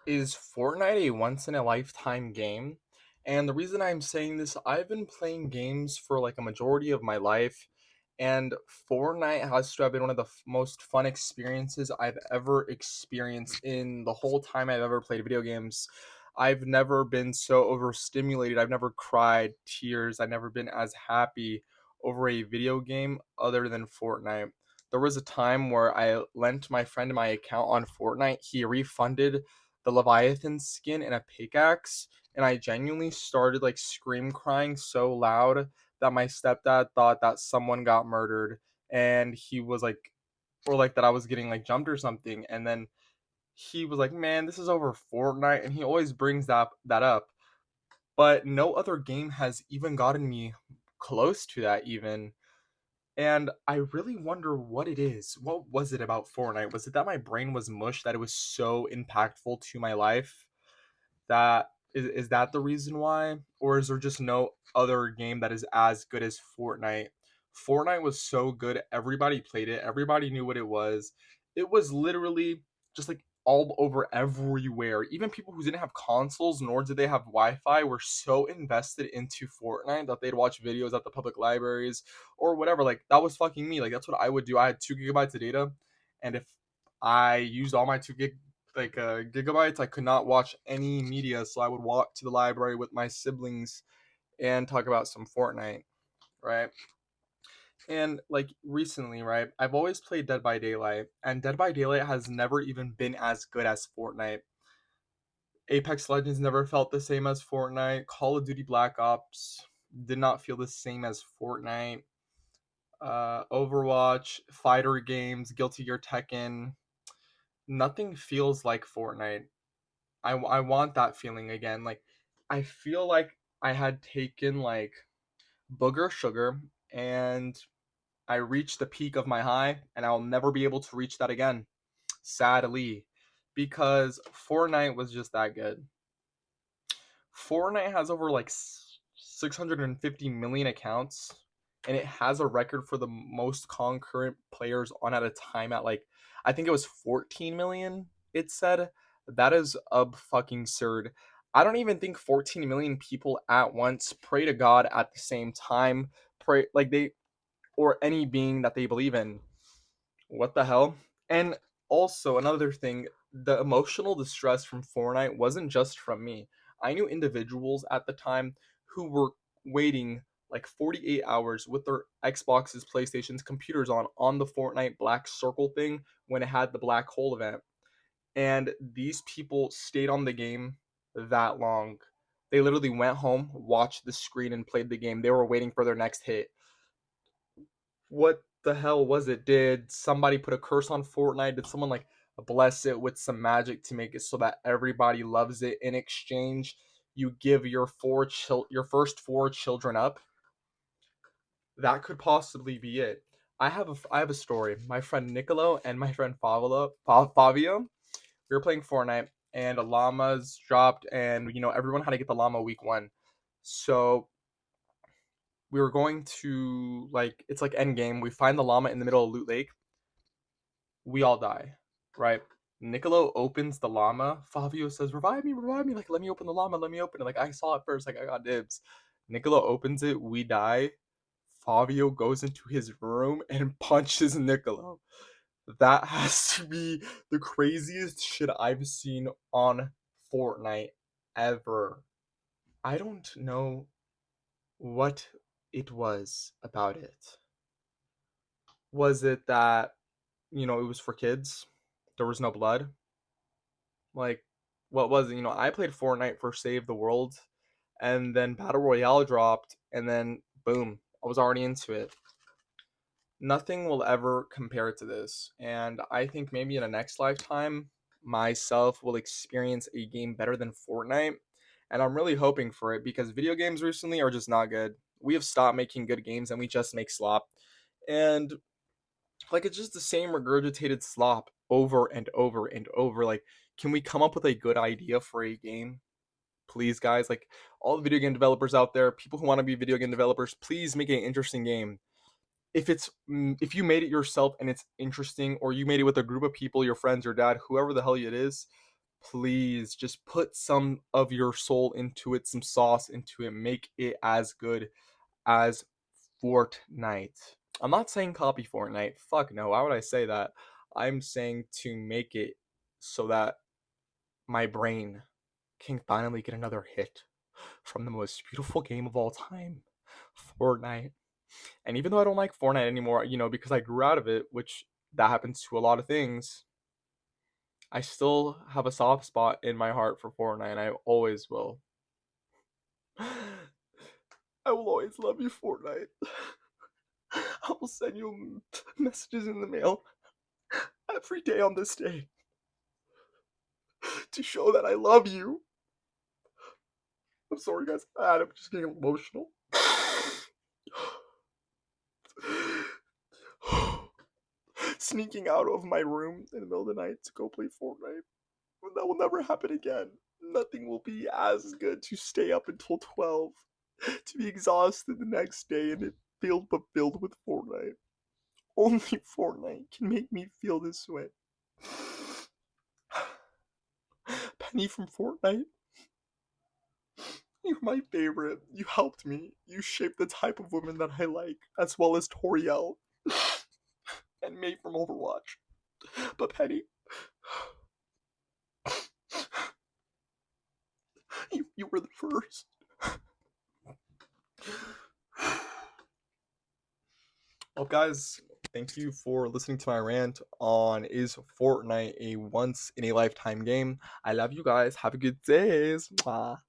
Is Fortnite a once in a lifetime game? And the reason I'm saying this, I've been playing games for like a majority of my life, and Fortnite has to have been one of the most fun experiences I've ever experienced in the whole time I've ever played video games. I've never been so overstimulated. I've never cried tears. I've never been as happy over a video game other than Fortnite. There was a time where I lent my friend my account on Fortnite. He refunded the Leviathan skin and a pickaxe, and I genuinely started like scream crying so loud that my stepdad thought that someone got murdered, and he was like, or like that I was getting like jumped or something. And then he was like, "Man, this is over Fortnite," and he always brings that up. But no other game has even gotten me close to that even. And I really wonder what it is. What was it about Fortnite? Was it that my brain was mush that it was so impactful to my life? That is that the reason why? Or is there just no other game that is as good as Fortnite? Fortnite was so good, everybody played it, everybody knew what it was. It was literally just like all over everywhere. Even people who didn't have consoles nor did they have Wi-Fi were so invested into Fortnite that they'd watch videos at the public libraries or whatever. Like that was fucking me. Like that's what I would do. I had 2 gigabytes of data, and if I used all my gigabytes, I could not watch any media, so I would walk to the library with my siblings and talk about some Fortnite, right? And like recently, right, I've always played Dead by Daylight, and Dead by Daylight has never even been as good as Fortnite. Apex Legends never felt the same as Fortnite. Call of Duty Black Ops did not feel the same as Fortnite. Overwatch, fighter games, Guilty Gear Tekken, nothing feels like Fortnite. I want that feeling again. Like I feel like I had taken like booger sugar and I reached the peak of my high and I'll never be able to reach that again. Sadly. Because Fortnite was just that good. Fortnite has over like 650 million accounts, and it has a record for the most concurrent players on at a time at like I think it was 14 million. It said that is fucking absurd. I don't even think 14 million people at once pray to God at the same time. Pray like they or any being that they believe in. What the hell? And also another thing, the emotional distress from Fortnite wasn't just from me. I knew individuals at the time who were waiting like 48 hours with their Xboxes, PlayStations, computers on the Fortnite Black Circle thing when it had the black hole event. And these people stayed on the game that long. They literally went home, watched the screen, and played the game. They were waiting for their next hit. What the hell was it? Did somebody put a curse on Fortnite? Did someone like bless it with some magic to make it so that everybody loves it? In exchange, you give your first 4 children up. That could possibly be it. I have a story. My friend Nicolo and my friend Fabio, we were playing Fortnite and a llamas dropped, and everyone had to get the llama week 1. So we were going to like it's like end game. We find the llama in the middle of Loot Lake. We all die, right? Niccolo opens the llama. Fabio says, revive me, revive me. Like, let me open the llama, let me open it. Like, I saw it first. Like, I got dibs. Niccolo opens it. We die. Fabio goes into his room and punches Niccolo. That has to be the craziest shit I've seen on Fortnite ever. I don't know what it was about it. Was it that, it was for kids? There was no blood? Like, what was it? I played Fortnite for Save the World, and then Battle Royale dropped, and then boom, I was already into it. Nothing will ever compare to this, and I think maybe in a next lifetime, myself will experience a game better than Fortnite, and I'm really hoping for it because video games recently are just not good. We have stopped making good games, and we just make slop, and like it's just the same regurgitated slop over and over and over. Like, can we come up with a good idea for a game? Please, guys, like all the video game developers out there, people who want to be video game developers, please make an interesting game. If you made it yourself and it's interesting, or you made it with a group of people, your friends, your dad, whoever the hell it is, please just put some of your soul into it, some sauce into it, make it as good as Fortnite. I'm not saying copy Fortnite. Fuck no. Why would I say that? I'm saying to make it so that my brain can finally get another hit from the most beautiful game of all time, Fortnite. And even though I don't like Fortnite anymore, because I grew out of it, which that happens to a lot of things, I still have a soft spot in my heart for Fortnite, and I always will. I will always love you, Fortnite. I will send you messages in the mail every day on this day to show that I love you. I'm sorry, guys. I'm just getting emotional. Sneaking out of my room in the middle of the night to go play Fortnite. That will never happen again. Nothing will be as good to stay up until 12, to be exhausted the next day and it filled with Fortnite. Only Fortnite can make me feel this way. Penny from Fortnite, you're my favorite. You helped me. You shaped the type of woman that I like, as well as Toriel and May from Overwatch. But Penny, you were the first. Well, guys, thank you for listening to my rant on is Fortnite a once in a lifetime game. I love you guys. Have a good day. Mwah.